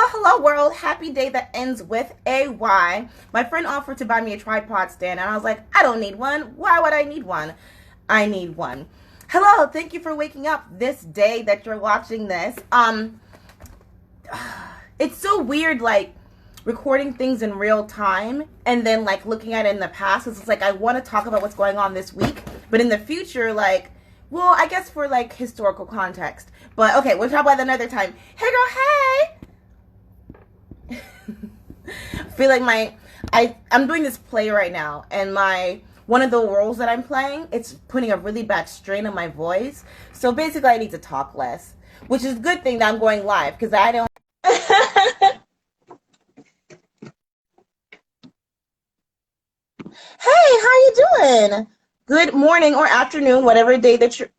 Hello world. Happy day that ends with AY. My friend offered to buy me a tripod stand and I was like, I don't need one. Why would I need one? I need one. Hello, thank you for waking up this day that you're watching this. It's so weird like recording things in real time and then like looking at it in the past. It's like I want to talk about what's going on this week, but in the future, like, well, I guess for like historical context. But okay, we'll talk about that another time. Hey girl, hey! I feel like I'm doing this play right now, and one of the roles that I'm playing, it's putting a really bad strain on my voice. So basically I need to talk less, which is a good thing that I'm going live because I don't Hey, how you doing? Good morning or afternoon, whatever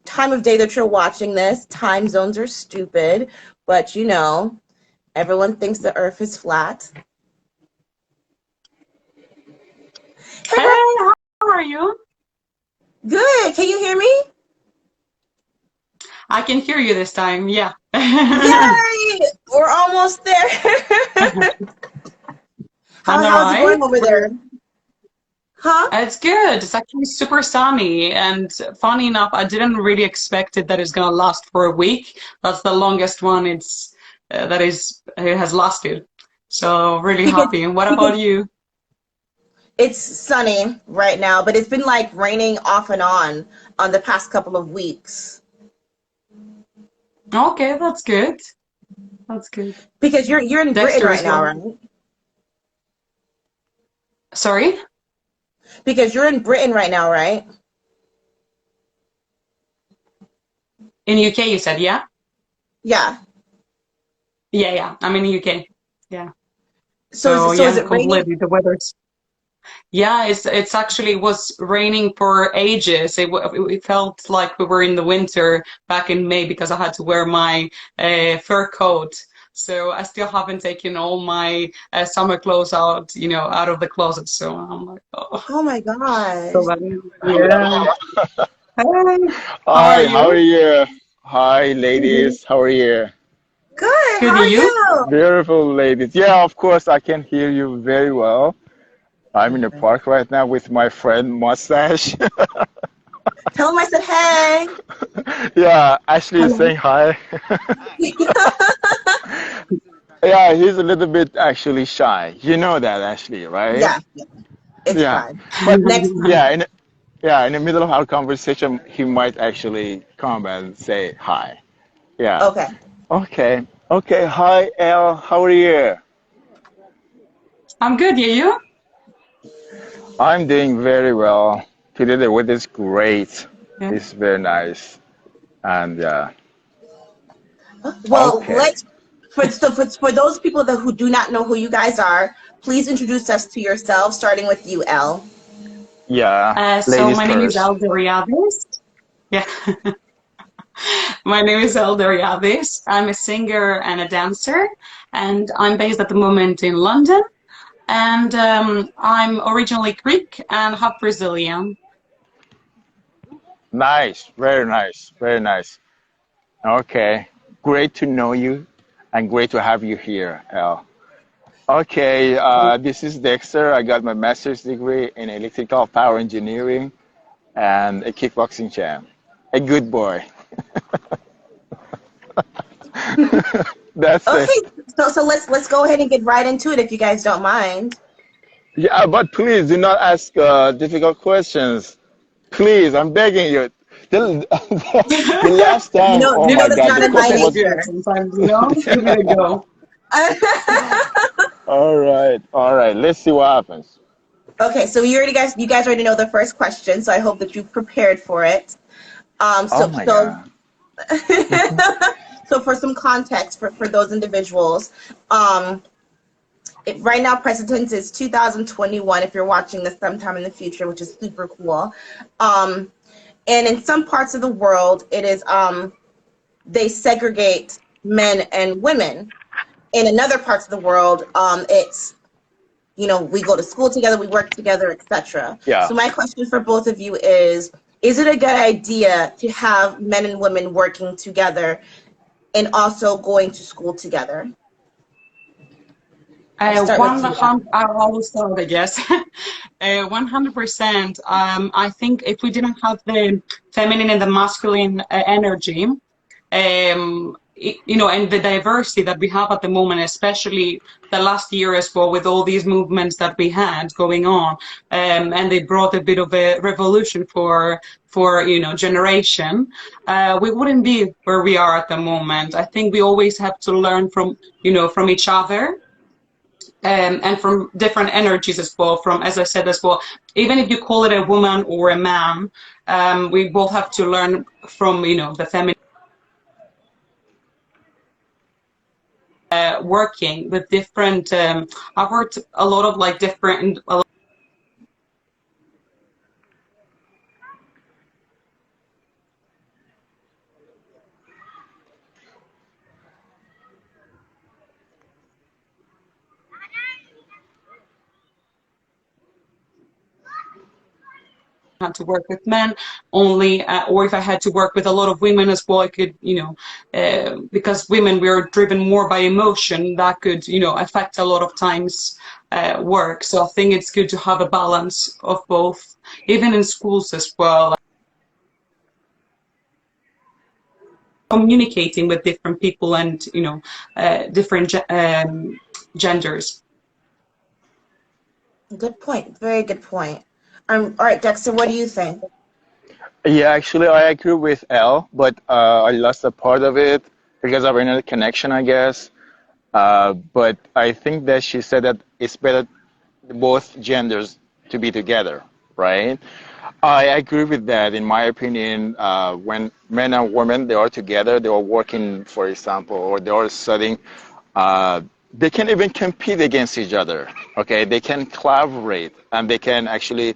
time of day that you're watching this. Time zones are stupid, but everyone thinks the earth is flat. Hey, how are you? Good. Can you hear me? I can hear you this time, yeah. Yay! We're almost there. How's it going over there? Huh? It's good. It's actually super sunny, and funny enough, I didn't really expect it that it's gonna last for a week. That's the longest one it has lasted. So really happy. And what about you? It's sunny right now, but it's been like raining off and on the past couple of weeks. Okay, that's good. That's good. Because you're in Dexter Britain right as now, well. right? Sorry? Because you're in Britain right now, right? In UK, you said, yeah? Yeah. Yeah. I'm in the UK. Yeah. So Yeah, is it raining? completely. The weather's Yeah, it's actually was raining for ages. It felt like we were in the winter back in May because I had to wear my fur coat. So I still haven't taken all my summer clothes out, out of the closet. So I'm like, oh, Oh my gosh. so bad. Yeah. Hey, how are Hi, how are you? you? Hi, ladies. How are you? Good. How Good, are you? you? Beautiful ladies. Yeah, of course, I can hear you very well. I'm in the park right now with my friend Mustache. Tell him I said hey. Yeah, Ashley is Hello. saying hi. Yeah, he's a little bit actually shy. You know that, Ashley, right? Yeah, it's Yeah. fine. But Next time. in the middle of our conversation, he might actually come and say hi. Yeah. Okay. Okay. Okay. Hi, Elle. How are you? I'm good, you? I'm doing very well. Today the weather is great. Yeah. It's very nice. And Well, okay. for those people who do not know who you guys are, please introduce us to yourselves, starting with you, Elle. Yeah. So Ladies my name is first. Elle. Yeah. My name is Elle. I'm a singer and a dancer, and I'm based at the moment in London. And I'm originally Greek and half Brazilian. Nice. Very nice. Very nice. Okay. Great to know you and great to have you here, Elle. Okay, this is Dexter. I got my master's degree in electrical power engineering and a kickboxing champ. A good boy. That's it. Okay, so let's go ahead and get right into it if you guys don't mind. Yeah, but please do not ask difficult questions. Please, I'm begging you. The, the last time, oh You know my that's God, not the in my question That's was. good nature. sometimes, Give it a go. All right. Let's see what happens. Okay, so you guys already know the first question, so I hope that you've prepared for it. Um, Oh so my so God. so for some context for those individuals, um, right now precedence is 2021. If you're watching this sometime in the future, which is super cool, um, and in some parts of the world, it is they segregate men and women. In another parts of the world, it's we go to school together, we work together, etc. Yeah. So my question for both of you is it a good idea to have men and women working together and also going to school together? I'll start with you. 100, I will start, I guess. 100%. I think if we didn't have the feminine and the masculine energy, and the diversity that we have at the moment, especially the last year as well, with all these movements that we had going on, and they brought a bit of a revolution for generation. We wouldn't be where we are at the moment. I think we always have to learn from each other. And from different energies as well, from, as I said as well, even if you call it a woman or a man, we both have to learn from, the feminine, working with different, I've worked a lot of like different, had to work with men only, or if I had to work with a lot of women as well, I could, because women, we're driven more by emotion, that could, affect a lot of times work. So I think it's good to have a balance of both, even in schools as well. Communicating with different people and, different genders. Good point. Very good point. All right, Dexter, what do you think? Yeah, actually, I agree with Elle, but I lost a part of it because of internet connection, I guess. But I think that she said that it's better both genders to be together, right? I agree with that. In my opinion, when men and women they are together, they are working, for example, or they are studying, they can even compete against each other. Okay, they can collaborate and they can actually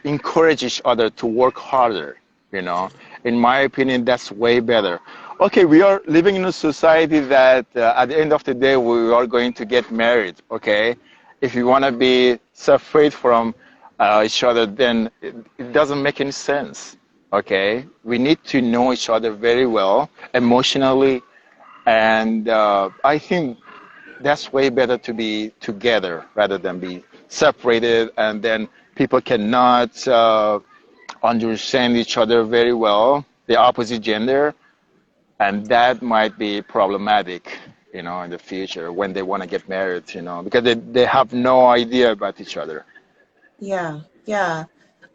encourage each other to work harder. In my opinion, that's way better. Okay, we are living in a society that at the end of the day we are going to get married. Okay, if you want to be separate from each other, then it doesn't make any sense. Okay, we need to know each other very well emotionally, and I think that's way better to be together rather than be separated, and then people cannot understand each other very well, the opposite gender, and that might be problematic, in the future when they want to get married, because they have no idea about each other. Yeah, yeah.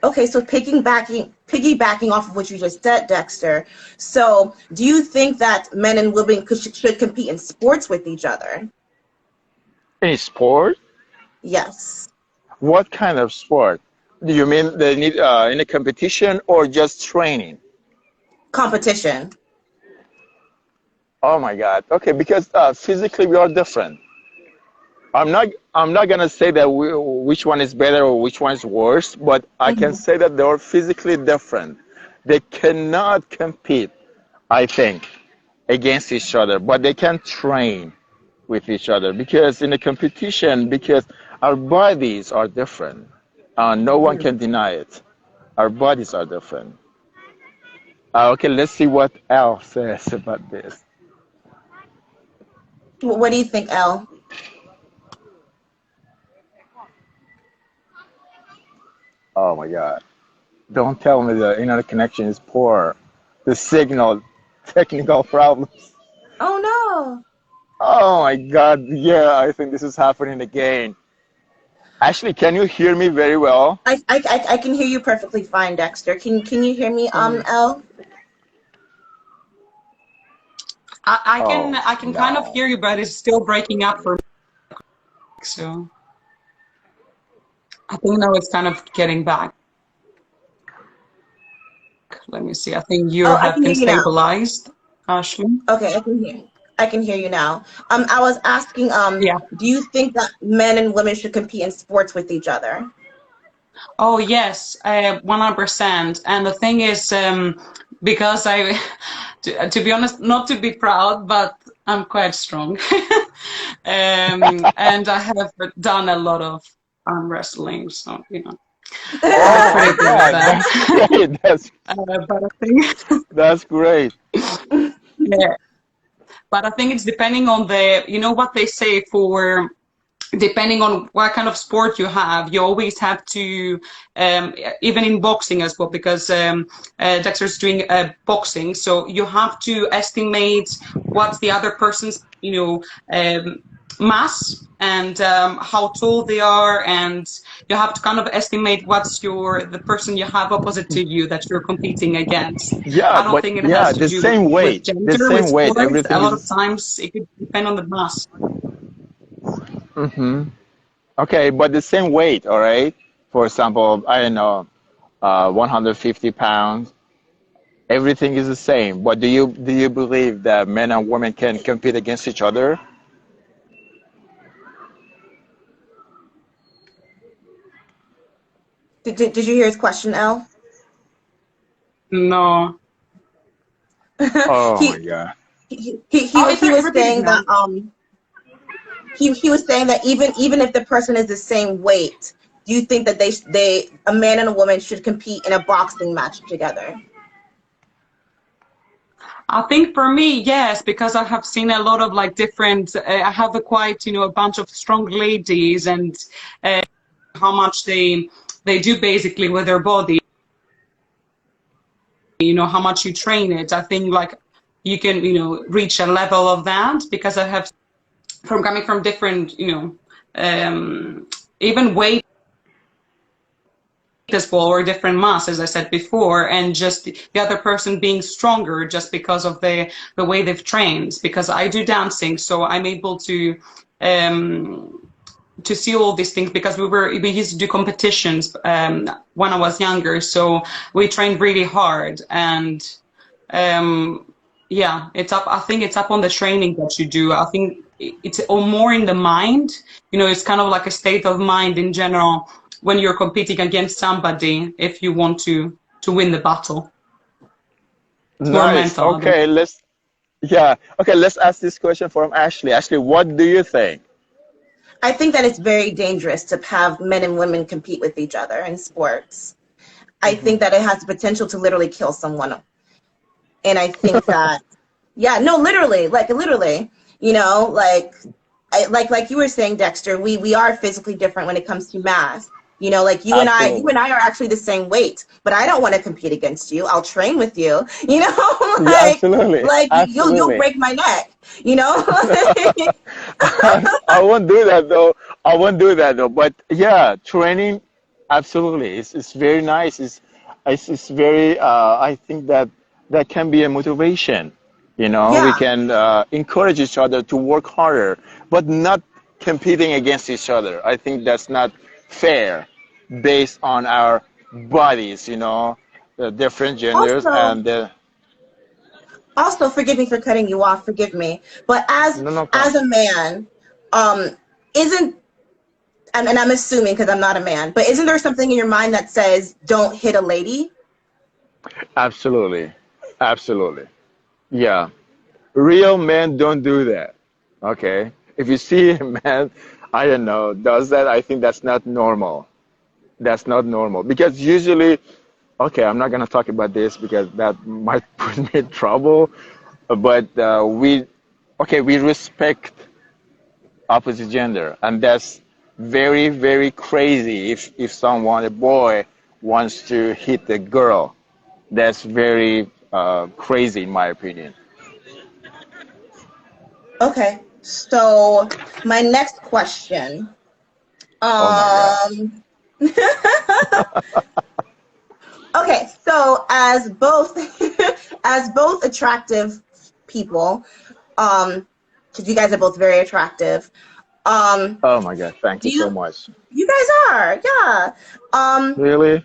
Okay, so piggybacking off of what you just said, Dexter. So, do you think that men and women should compete in sports with each other? Any sport? Yes. What kind of sport? Do you mean they need in a competition or just training? Competition. Oh my God. Okay, because physically we are different. I'm not gonna say that which one is better or which one is worse, but I can Hmm. say that they are physically different. They cannot compete, I think, against each other, but they can train with each other because in a competition, because our bodies are different. No one can deny it. Our bodies are different. Okay, let's see what Al says about this. What do you think, Elle? Oh my God. Don't tell me the internet connection is poor. The signal, technical problems. Oh no. Oh my God. Yeah, I think this is happening again. Actually, can you hear me very well? I can hear you perfectly fine, Dexter. Can you hear me, Mm. Elle? I can kind of No. hear you, but it's still breaking up for me. So I think now it's kind of getting back. Let me see. I think you Oh, I have can hear been you now. stabilized, Ashley. Okay, I can hear you now. I was asking, Yeah. do you think that men and women should compete in sports with each other? Oh, yes, 100%. And the thing is, because to be honest, not to be proud, but I'm quite strong. And I have done a lot of arm wrestling, so, I'm Oh my pretty good at God, that. that's great. But I think, That's great. yeah, but I think it's depending on what they say for. depending on what kind of sport you have, you always have to, even in boxing as well, because Dexter's doing boxing, so you have to estimate what's the other person's, mass and how tall they are, and you have to kind of estimate what's the person you have opposite to you that you're competing against. Yeah, I don't but think it yeah, has to the do same with weight, the gender, with same weight. sports. A Everything lot of is. times it could depend on the mass. Hmm. Okay, but the same weight, all right? For example, I don't know, 150 pounds. Everything is the same. But do you believe that men and women can compete against each other? Did you hear his question, Elle? No. Oh my he, God. Oh, he was repeat it saying now. that he was saying that even if the person is the same weight, do you think that they a man and a woman should compete in a boxing match together? I think for me, yes, because I have seen a lot of like different. I have a quite, a bunch of strong ladies, and how much they do basically with their body. How much you train it. I think like you can, reach a level of that because I have from coming from different, even weight as well or different mass, as I said before, and just the other person being stronger just because of the way they've trained. Because I do dancing, so I'm able to see all these things because we used to do competitions when I was younger, so we trained really hard and yeah, it's up. I think it's up on the training that you do. I think it's more in the mind. It's kind of like a state of mind in general when you're competing against somebody. If you want to win the battle, it's more Nice. mental. I don't. Okay, yeah. Okay, let's ask this question from Ashley. Ashley, what do you think? I think that it's very dangerous to have men and women compete with each other in sports. I Hmm. think that it has the potential to literally kill someone. And I think that, yeah, no, literally, like you were saying, Dexter, we are physically different when it comes to mass. Like you Absolutely. and I are actually the same weight, but I don't want to compete against you. I'll train with you, Yeah, like absolutely. you'll Absolutely. break my neck, you know. I won't do that though. I won't do that though. But yeah, training, absolutely. It's very nice. It's very. I think that can be a motivation. We Yeah. can encourage each other to work harder, but not competing against each other. I think that's not fair, based on our bodies. The different genders Also, and forgive me for cutting you off. Forgive me, but no, no as problem. a man, um, isn't and I'm assuming because I'm not a man, but isn't there something in your mind that says don't hit a lady? Absolutely, absolutely. Yeah. Real men don't do that. Okay. If you see a man, I don't know, does that, I think that's not normal. That's not normal. Because usually, okay, I'm not going to talk about this because that might put me in trouble. But we respect opposite gender. And that's very, very crazy if someone, a boy, wants to hit a girl. That's very crazy, in my opinion. Okay, so my next question. Oh my God. Um, okay, so as both as both attractive people, um, because you guys are both very attractive. Um, Oh my God. Thank do you so you much. you guys are, yeah. Um, Really?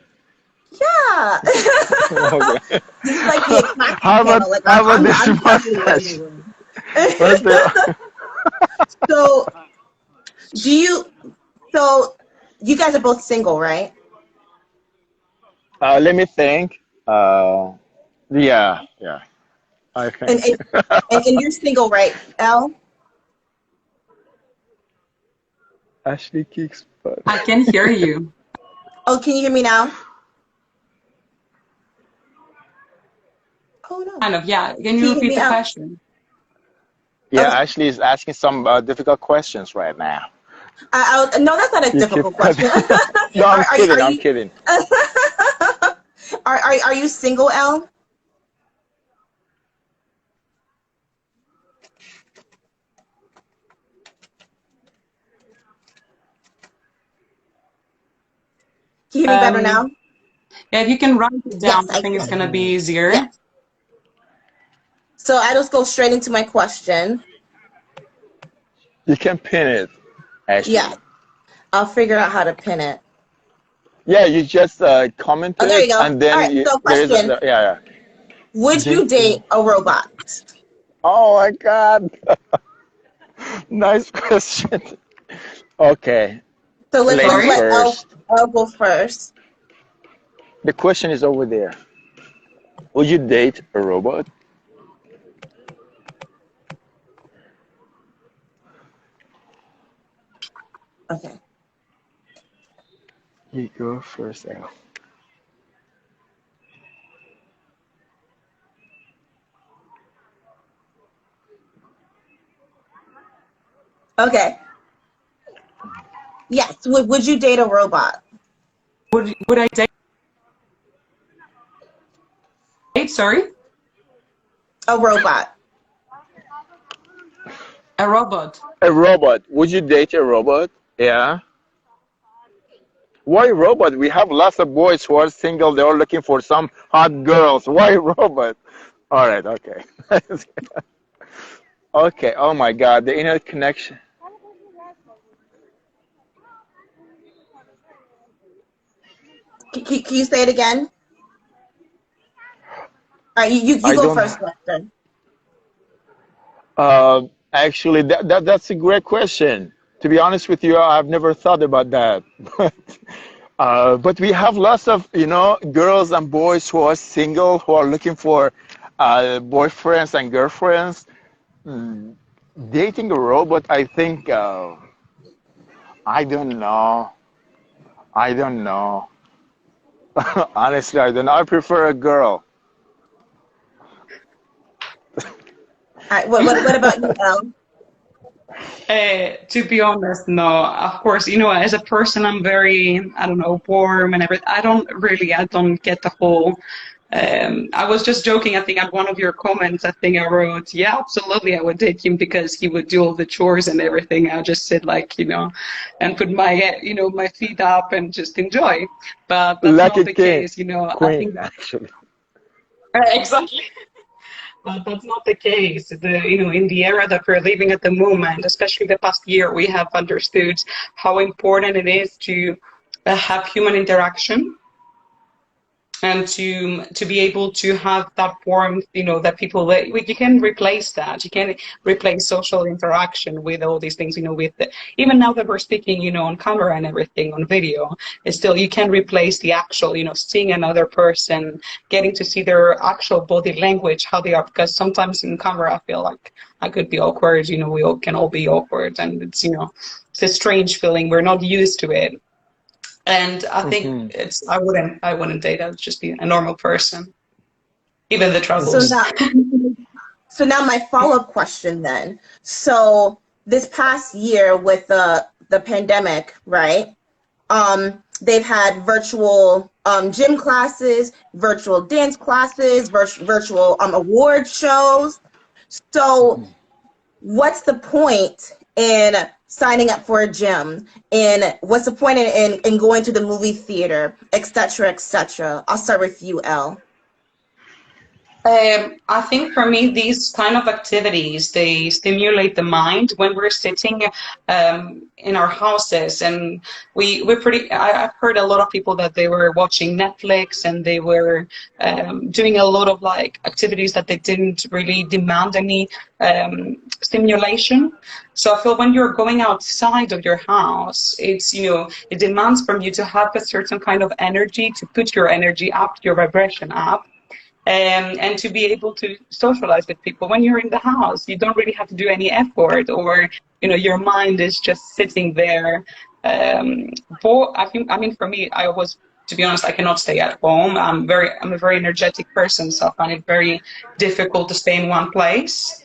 yeah. Okay. This is like the attraction How about panel. Like how about this I'm the ugly one in the mustache? room. What's the? So do you so you guys are both single, right? Let me think. Yeah, yeah. I And think. and, and you're single, right, Elle? Ashley kicks butt. I can hear you. Oh, can you hear me now? Oh no. Kind of, yeah. Can Can you you hear repeat me the now? question? Yeah, Okay. Ashley is asking some difficult questions right now. No, that's not a You keep difficult question. No, I'm kidding. Are I'm you kidding. are you single, Elle? Can you hear me better now? Yeah, if you can write it down, Yes, I I think it's can. gonna be easier. Yes. So I just go straight into my question. You can pin it, Yeah, actually. I'll figure out how to pin it. Yeah, you just comment Oh, there it, you go. All and then right. So there is question: yeah, yeah. would you date a robot? Oh my God. Nice question. Okay, So let's ladies Sorry? let first. Elle go first. The question is over there. Would you date a robot? Okay. You go first, Al. Okay. Yes. Would you date a robot? Would I date, sorry? A robot. A robot. A robot. Would you date a robot? Yeah. Why robot? We have lots of boys who are single. They're all looking for some hot girls. Why robot? All right. Okay. Okay. Oh my God. The internet connection. Can you say it again? All right. You I go don't. first, Dexter. Actually, that's a great question. To be honest with you, I've never thought about that. But we have lots of, girls and boys who are single, who are looking for boyfriends and girlfriends. Hmm, Dating a robot, I think, I don't know. I don't know. Honestly, I don't know. I prefer a girl. All right. What about you, Elle? To be honest, no. Of course, as a person, I'm very, I don't know, warm and everything. I don't get the whole. I was just joking. I think at one of your comments, I think I wrote, "Yeah, absolutely, I would date him because he would do all the chores and everything." I just said like, and put my, my feet up and just enjoy. But that's Like not a the king, case. I queen, think that actually. exactly. But that's not the case. In the era that we're living at the moment, especially the past year, we have understood how important it is to have human interaction and to be able to have that warmth, that people you can replace that. You can replace social interaction with all these things, even now that we're speaking, on camera and everything on video, it's still you can replace the actual, seeing another person, getting to see their actual body language, how they are, because sometimes in camera I feel like I could be awkward, we all can all be awkward, and it's a strange feeling. We're not used to it. And I think Hmm. I wouldn't date. I would just be a normal person, even the So troubles. now, so now my follow-up question then. So this past year with the pandemic, right? They've had virtual gym classes, virtual dance classes, virtual award shows. So what's the point in signing up for a gym? And what's the point in going to the movie theater, et cetera, et cetera? I'll start with you, Elle. I think for me, these kind of activities, they stimulate the mind when we're sitting in our houses. And I've heard a lot of people that they were watching Netflix and they were doing a lot of like activities that they didn't really demand any stimulation. So I feel when you're going outside of your house, it demands from you to have a certain kind of energy, to put your energy up, your vibration up, and to be able to socialize with people. When you're in the house, you don't really have to do any effort, or your mind is just sitting there. I mean, for me, to be honest, I cannot stay at home. I'm a very energetic person, so I find it very difficult to stay in one place.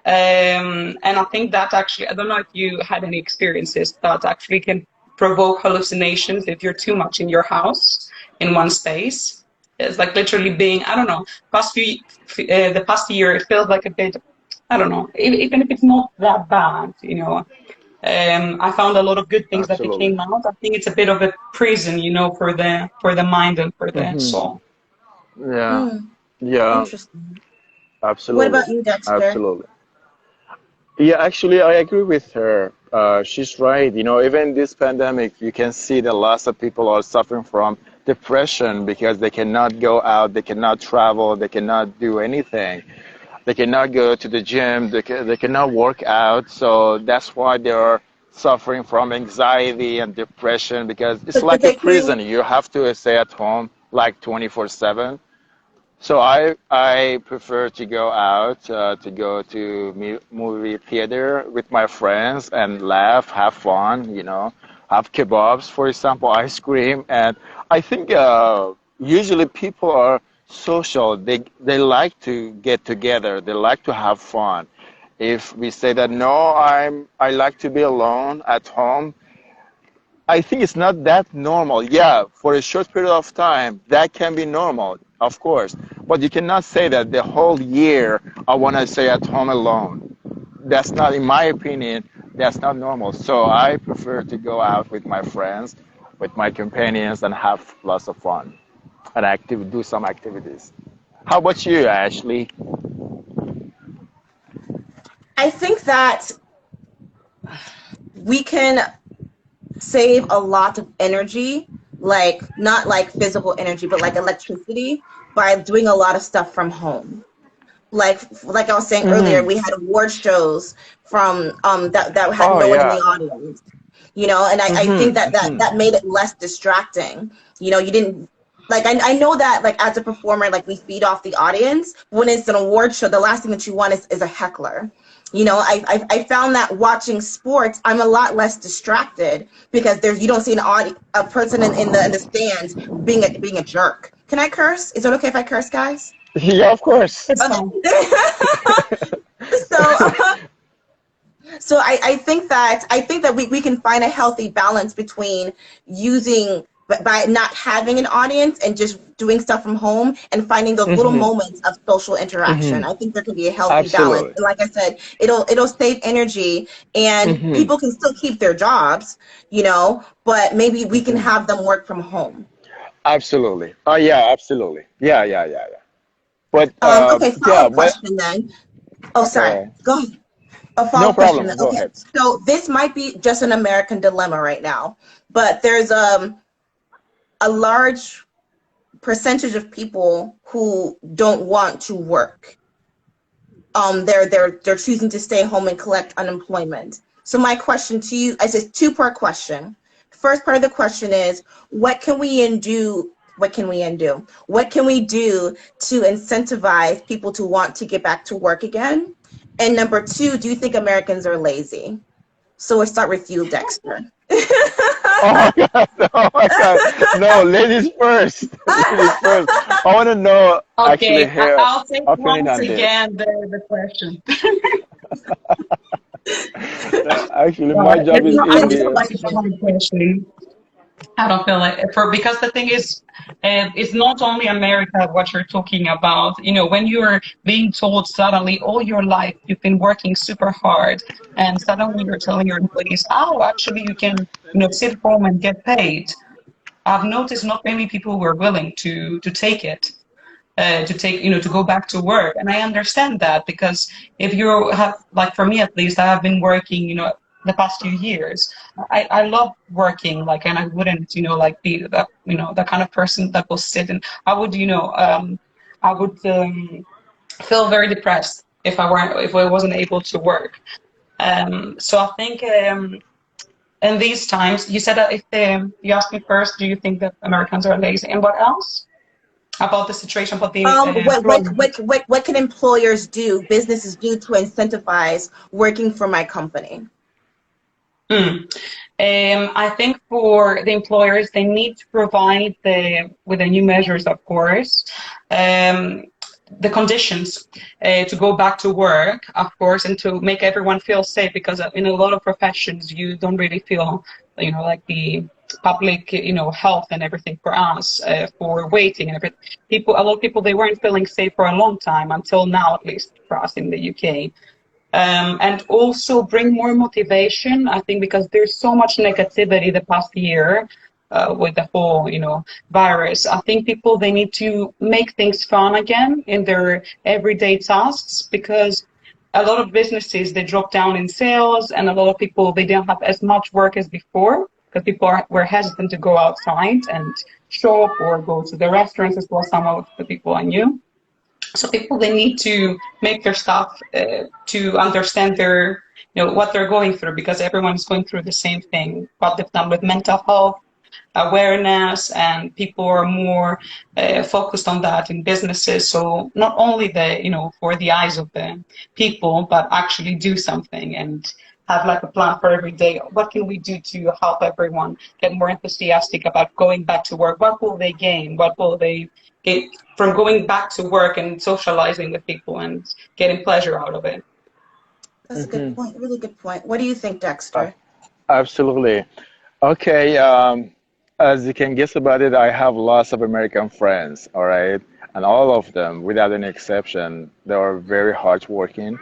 And I think that actually, I don't know if you had any experiences that actually can provoke hallucinations if you're too much in your house in one space. It's like literally being, I don't know, the past year, it feels like a bit, I don't know, even if it's not that bad, you know. I found a lot of good things that Absolutely. came out. I think it's a bit of a prison, you know, for the mind and for the Hmm. soul. Yeah. Hmm, Yeah. interesting. What Absolutely. about you, Dexter? Absolutely. Yeah, actually, I agree with her. She's right. You know, even this pandemic, you can see that lots of people are suffering from depression because they cannot go out, they cannot travel, they cannot do anything. They cannot go to the gym, they cannot work out. So that's why they are suffering from anxiety and depression because it's But like a they can't. prison. You have to stay at home like 24/7. So I prefer to go out, to go to movie theater with my friends and laugh, have fun, you know, have kebabs, for example, ice cream, and I think usually people are social. They like to get together. They like to have fun. If we say that no, I like to be alone at home, I think it's not that normal. Yeah, for a short period of time, that can be normal, of course. But you cannot say that the whole year I want to stay at home alone. That's not, in my opinion, that's not normal. So I prefer to go out with my friends, with my companions, and have lots of fun and do some activities. How about you, Ashley? I think that we can save a lot of energy, like not like physical energy, but like electricity by doing a lot of stuff from home. Like I was saying earlier, Hmm. we had award shows from that had Oh no one in the yeah. audience, you know, and I think Hmm. that made it less distracting. You know, you didn't like I know that like as a performer, like we feed off the audience. When it's an award show, the last thing that you want is a heckler. You know, I found that watching sports, I'm a lot less distracted because there's you don't see a person in the stands being a jerk. Can I curse? Is it okay if I curse, guys? Yeah, of course. It's Okay. fine. So so I think that we can find a healthy balance between using by not having an audience and just doing stuff from home and finding those little Hmm. moments of social interaction. Hmm. I think there can be a healthy balance. Absolutely. And like I said, it'll save energy and Hmm. people can still keep their jobs, you know, but maybe we can Hmm. have them work from home. Absolutely. Oh yeah, absolutely. Yeah, yeah, yeah, yeah. But Okay, yeah, follow-up but question then. Oh, sorry. okay. Go ahead. A No follow-up question. problem. Go Okay, ahead. so this might be just an American dilemma right now, but there's a large percentage of people who don't want to work. They're choosing to stay home and collect unemployment. So my question to you, it's a two-part question. First part of the question is, what can we undo? What can we undo? What can we do to incentivize people to want to get back to work again? And number two, do you think Americans are lazy? So we'll start with you, Dexter. Oh my God. Oh my God. No, ladies first. Ladies first. I want to know actually Okay, her I'll take opinion once on this. again the question. Actually, my But job is it's not easier. like it's a hard question. I don't feel like for because the thing is, it's not only America what you're talking about. You know, when you're being told suddenly all your life you've been working super hard, and suddenly you're telling your employees, "Oh, actually, you can, you know, sit home and get paid." I've noticed not many people were willing to take it, to take, you know, to go back to work. And I understand that because if you have, like for me at least, I have been working, you know, the past few years. I love working, like, and I wouldn't, you know, like be that, you know, the kind of person that will sit and I would, you know, I would feel very depressed if I wasn't able to work. So I think in these times, you said that if you asked me first, do you think that Americans are lazy? And what else about the situation about the employment? What can employers do, businesses do to incentivize working for my company? Mm. I think for the employers, they need to provide with the new measures, of course, um, the conditions to go back to work, of course, and to make everyone feel safe, because in a lot of professions you don't really feel, like the public, health and everything for us, for waiting and everything. A lot of people, they weren't feeling safe for a long time, until now, at least for us in the UK. And also bring more motivation, I think, because there's so much negativity the past year with the whole, virus. I think people, they need to make things fun again in their everyday tasks, because a lot of businesses, they dropped down in sales, and a lot of people, they didn't have as much work as before, because people were hesitant to go outside and shop or go to the restaurants as well, some of the people I knew. So people, they need to make their stuff to understand their, what they're going through, because everyone is going through the same thing, what they've done with mental health awareness, and people are more focused on that in businesses. So not only for the eyes of the people, but actually do something and have like a plan for every day. What can we do to help everyone get more enthusiastic about going back to work? What will they gain? What will they get from going back to work and socializing with people and getting pleasure out of it? That's a good point. Really good point. What do you think, Uh, Dexter? Absolutely. Okay. As you can guess about it, I have lots of American friends, all right? And all of them, without any exception, they are very hardworking.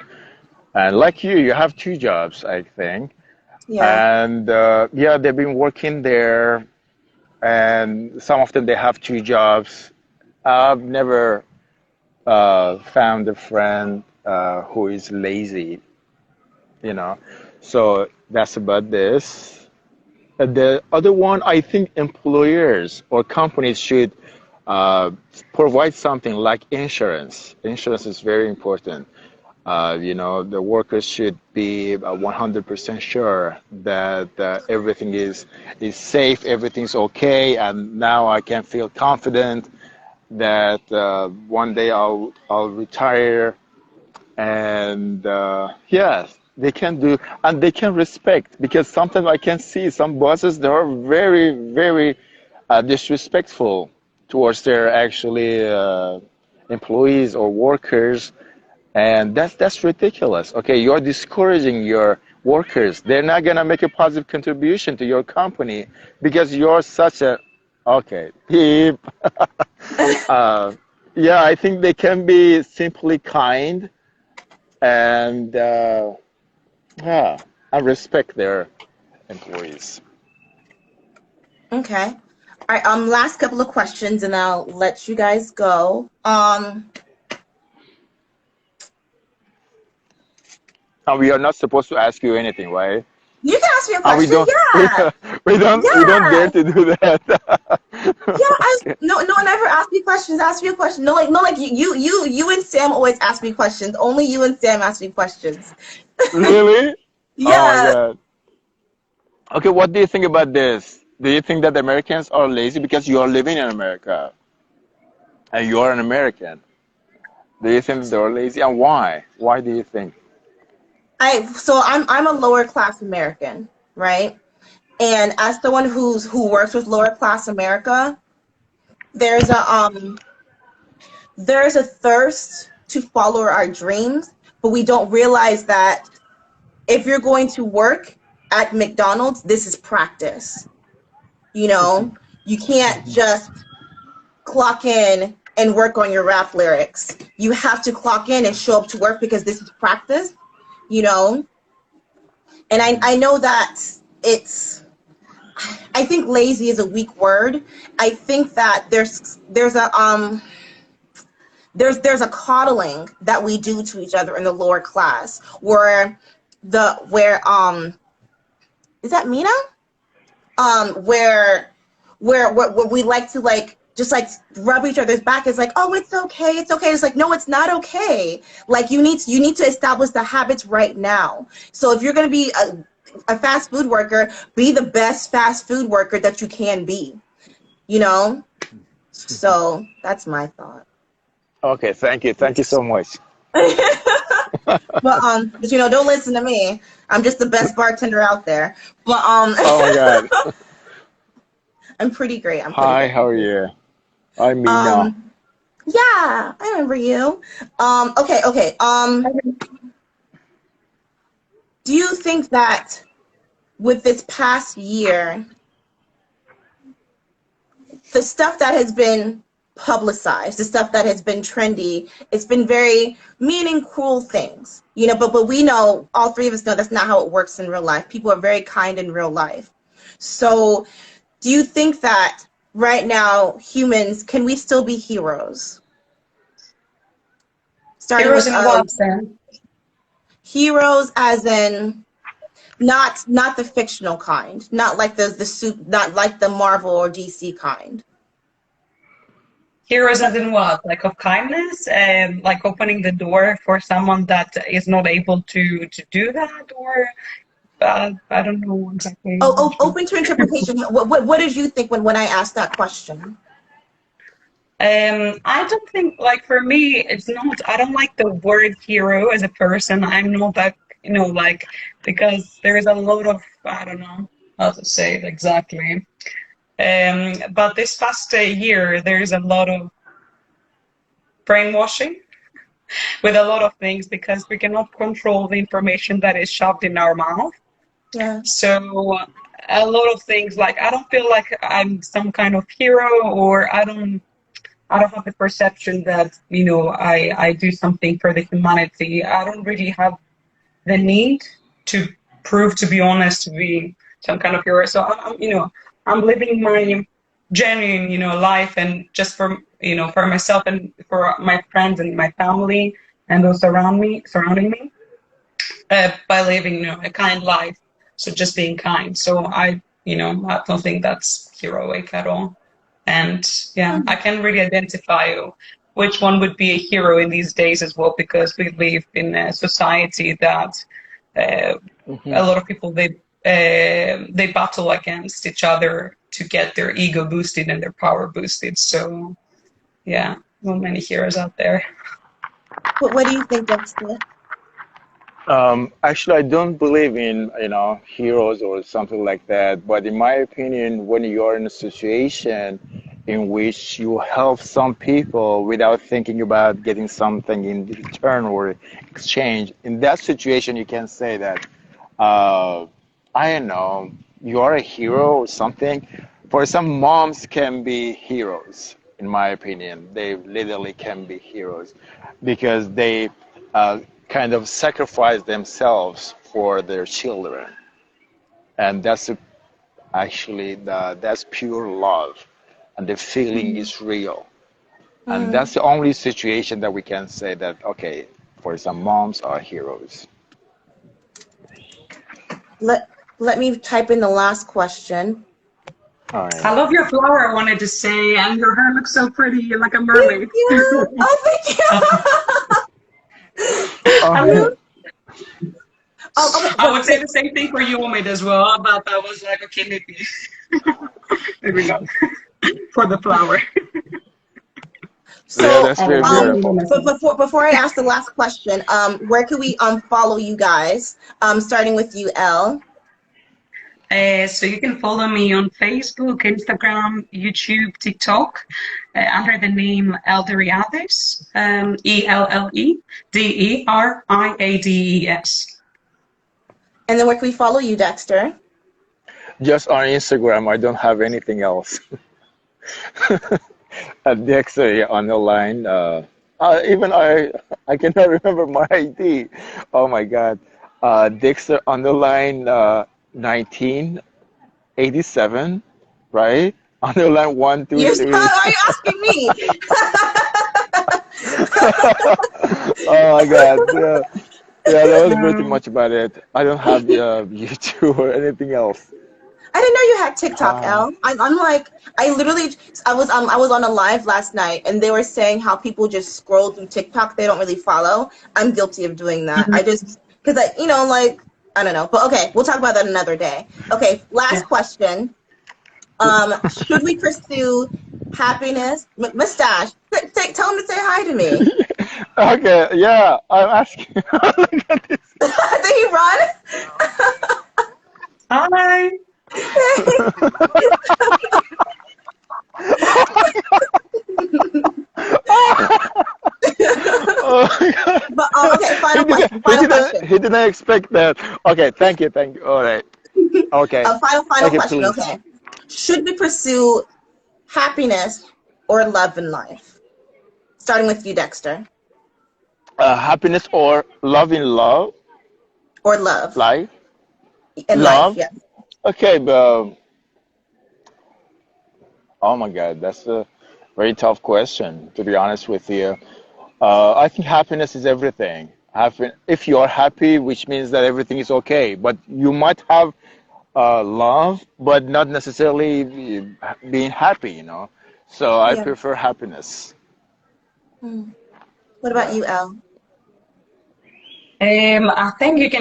And like you have two jobs, I think. Yeah. And yeah, they've been working there, and some of them they have two jobs. I've never found a friend who is lazy, you know. So that's about this. The other one, I think employers or companies should uh, provide something like insurance. Insurance is very important. The workers should be 100% sure that everything is safe, everything's okay, and now I can feel confident that one day I'll retire, and yes, they can do, and they can respect, because sometimes I can see some bosses, they are very, very disrespectful towards their actually employees or workers, and that's ridiculous. Okay, you're discouraging your workers. They're not gonna make a positive contribution to your company because you're such a okay. Beep. uh, yeah, I think they can be simply kind and yeah, and respect their employees. Okay. All right. Last couple of questions, and I'll let you guys go. And we are not supposed to ask you anything, right? You can ask me a And we question. don't Yeah. we don't dare Yeah. to do that. Yeah. Okay. No one ever asked me questions. Ask me a question. No, like you and Sam always ask me questions. Only you and Sam ask me questions. Really? Oh my Yeah. God. Okay, what do you think about this? Do you think that Americans are lazy because you are living in America and you are an American? Do you think they're lazy, and why? Why do you think? I'm a lower class American, right? And as someone who works with lower class America, there's a thirst to follow our dreams, but we don't realize that if you're going to work at McDonald's, this is practice. You know, you can't just clock in and work on your rap lyrics. You have to clock in and show up to work because this is practice, you know? And I know that it's I think lazy is a weak word. I think that there's a coddling that we do to each other in the lower class where is that Mina? Where we like to like just like rub each other's back. It's like, oh, it's okay, it's okay. It's like, no, it's not okay. Like you need to establish the habits right now. So if you're gonna be a fast food worker, be the best fast food worker that you can be, you know? So that's my thought. Okay, thank you so much. But don't listen to me. I'm just the best bartender out there. But Oh my God. I'm pretty great. I'm pretty Hi, great. how are you? I'm Mina. Um, Yeah, I remember you. Okay. Do you think that with this past year, the stuff that has been publicized, the stuff that has been trendy, it's been very mean and cruel things, but we know, all three of us know that's not how it works in real life. People are very kind in real life. So do you think that right now, humans, can we still be heroes? Starting Heroes with in what sense? heroes as in not the fictional kind, not like the soup, not like the Marvel or DC kind. Heroes as in what? Like of kindness, and like opening the door for someone that is not able to do that, or I don't know exactly. Open to interpretation. What did you think when I asked that question? I don't think, like, for me, it's not, I don't like the word hero as a person. I'm not that, like, because there is a lot of, I don't know how to say it exactly. But this past year, there is a lot of brainwashing with a lot of things because we cannot control the information that is shoved in our mouth. Yeah. So a lot of things, like, I don't feel like I'm some kind of hero, or I don't have the perception that, I do something for the humanity. I don't really have the need to prove, to be honest, to be some kind of hero. So I'm living my genuine, life, and just for myself and for my friends and my family and those surrounding me, by living, a kind life. So just being kind. So I don't think that's heroic at all. And yeah, I can really identify which one would be a hero in these days as well, because we live in a society that uh, Hmm. a lot of people, they battle against each other to get their ego boosted and their power boosted. So yeah, not many heroes out there. What do you think, Dexter? Actually, I don't believe in, heroes or something like that. But in my opinion, when you're in a situation in which you help some people without thinking about getting something in return or exchange, in that situation, you can say that, uh, I don't know, you are a hero or something. For some moms can be heroes, in my opinion. They literally can be heroes because they uh, kind of sacrifice themselves for their children, and that's pure love, and the feeling is real, and Mm. that's the only situation that we can say that okay, for some moms are heroes. Let let me type in the last question. All I right. love your flower, I wanted to say, and your hair looks so pretty. You're like a Thank mermaid. you. Oh, thank I you. Oh, mean, Okay. I would say the same thing for you, Omid, as well, but I was like, okay, maybe not for the flower. yeah, So, that's very beautiful. but before I ask the last question, where can we follow you guys? Starting with you, Elle. So you can follow me on Facebook, Instagram, YouTube, TikTok, under the name Elderiades, Ellederiades. Mm-hmm. And then where can we follow you, Dexter? Just on Instagram, I don't have anything else. Dexter on the line. Even I cannot remember my ID. Oh my God. Dexter on the line, 1987, right? On the line one, two, You're son, three. are you asking me? Oh my God. Yeah, yeah, that was pretty much about it. I don't have YouTube or anything else. I didn't know you had TikTok, Ah. Elle. I'm like, I was on a live last night and they were saying how people just scroll through TikTok, they don't really follow. I'm guilty of doing that. I just because like I don't know, but okay, we'll talk about that another day. Okay, last Yeah. question. Should we pursue happiness? Mustache, tell him to say hi to me. Okay, yeah, I'm asking. Look at this. Did he run? Hi. he didn't expect that. Okay, thank you, thank you. All right. Okay. A final Okay, question. please. Okay. Should we pursue happiness or love in life? Starting with you, Dexter. Happiness or love in love, Or love life, in life, love. yeah. Okay, but oh my God, that's a very tough question, to be honest with you. I think happiness is everything. If you are happy, which means that everything is okay. But you might have love, but not necessarily being happy, you know. So I Yeah. prefer happiness. Hmm. What about Yeah. you, Elle? I think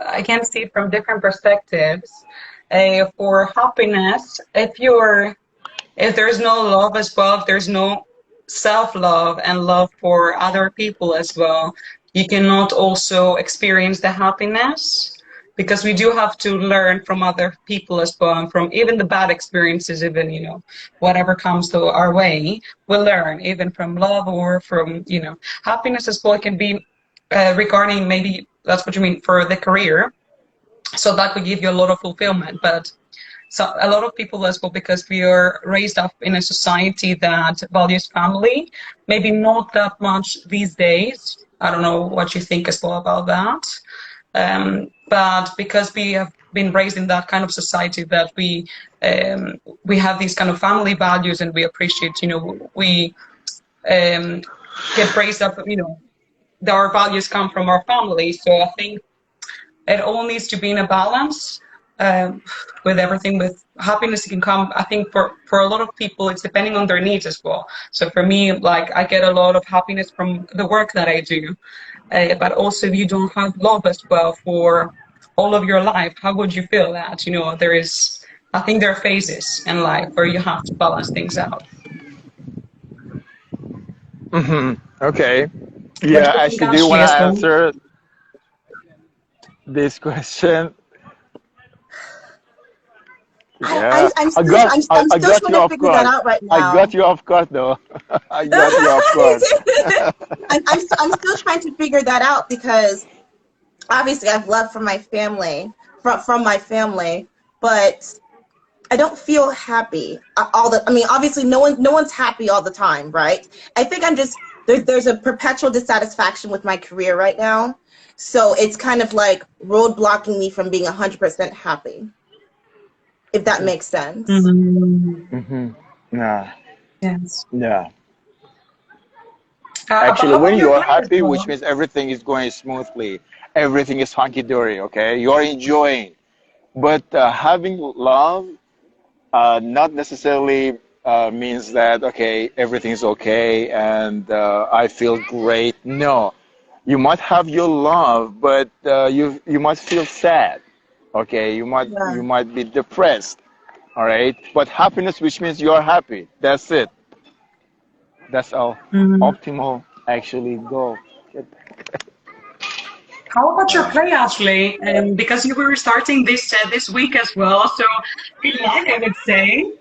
I can see it from different perspectives. For happiness, if there's no love as well, if there's no self-love and love for other people as well, you cannot also experience the happiness because we do have to learn from other people as well, and from even the bad experiences, even, whatever comes to our way, we learn even from love or from, happiness as well. It can be regarding maybe that's what you mean for the career. So that would give you a lot of fulfillment, but so a lot of people as well, because we are raised up in a society that values family, maybe not that much these days. I don't know what you think as well about that. But because we have been raised in that kind of society that we have these kind of family values and we appreciate, we um, get raised up, that our values come from our family. So I think it all needs to be in a balance um, with everything. With happiness, it can come. I think for a lot of people, it's depending on their needs as well. So for me, like I get a lot of happiness from the work that I do, but also if you don't have love as well for all of your life, how would you feel that? There is. I think there are phases in life where you have to balance things out. Hmm. Okay. What do Yeah, you think, actually, do you want Ashley, to as well? answer this question? Yeah, I'm I still got trying you to off figure that guard. out right I now. got you off guard though. I got you off guard. I'm still trying to figure that out because obviously I've love from my family, from my family, but I don't feel happy all the. I mean, obviously, no one's happy all the time, right? I think I'm just there's a perpetual dissatisfaction with my career right now, so it's kind of like roadblocking me from being 100% happy, if that makes sense. Mm, Hmm. Yeah, yes. yeah. But Actually, how when about you your are play as happy, which well? means everything is going smoothly, everything is hunky dory. Okay, you are enjoying. But having love not necessarily means that okay, everything's okay and I feel great. No, you might have your love, but you might feel sad. Okay, Yeah. you might be depressed. All right, but happiness, which means you are happy. That's it. That's our Mm. optimal actually goal. How about your Yeah. play, Ashley? Because you were starting this week as well, so good luck, I would say.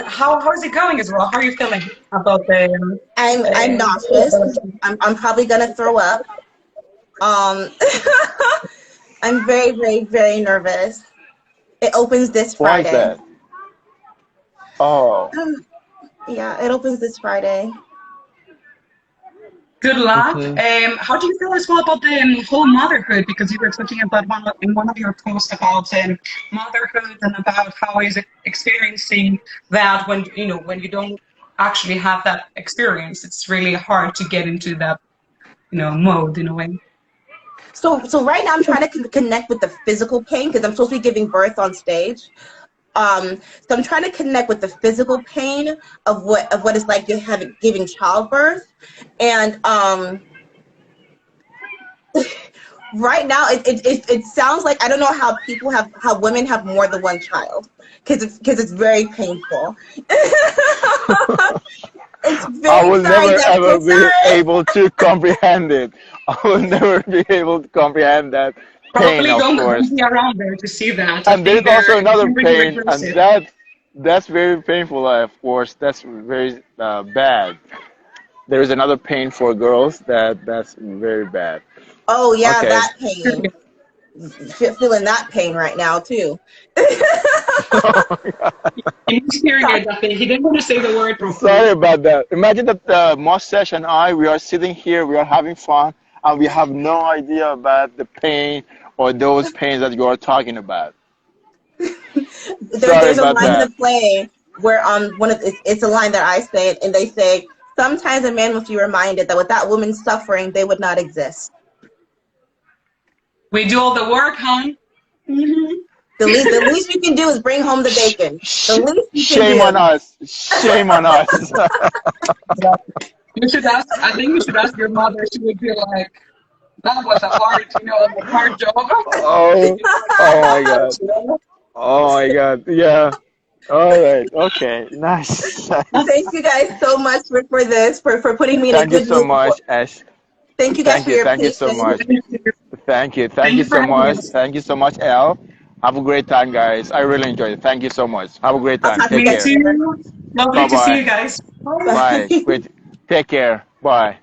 How is it going as well? How are you feeling about I'm nauseous. I'm probably gonna throw up. Um, I'm very, very, very nervous. It opens this Why is Friday. that? Oh. Yeah, it opens this Friday. good luck? Hmm. How do you feel as well about the whole motherhood? Because you were talking about in one of your posts about motherhood and about how is it experiencing that when when you don't actually have that experience. It's really hard to get into that mode in a way. So right now I'm trying to connect with the physical pain because I'm supposed to be giving birth on stage. So I'm trying to connect with the physical pain of what it's like to having giving childbirth, and right now it sounds like I don't know how women have more than one child because it's very painful. It's I very will sorry, never Dexter. ever be Sorry. able to comprehend it. I will never be able to comprehend that pain, Probably of don't course. be around there to see that. I And think there's they're also another really pain, and regressive. that's very painful, of course. That's very bad. There is another pain for girls that's very bad. Oh yeah, Okay. that pain. Feeling that pain right now too. He's hearing it, I think. He didn't want to say the word properly. Sorry about that. Imagine that Mustache and I, we are sitting here, we are having fun, and we have no idea about the pain or those pains that you are talking about. Sorry There's a about line in that. the play where it's a line that I say, and they say sometimes a man must be reminded that without women's suffering, they would not exist. We do all the work, hon. Hmm. The least you can do is bring home the Sh- bacon. The sh- least you can shame on do. us. Shame on us. You should ask, I think you should ask your mother. She would be like, that was a hard, a hard job. Oh, oh my God. Oh my God. Yeah. All right. Okay. Nice. Thank you guys so much for this for putting me in a Thank you good so mood. much, Ash. Thank you guys for your Thank you so patience. much. Thank you. Thank Thank you you for so having much. us. Thank you so much, Elle. Have a great time, guys. I really enjoyed it. Thank you so much. Have a great I'll time. talk to you Take Me guys care. later. too. Lovely Bye to see bye. you guys. Bye. Bye. Bye. Great. Take care. Bye.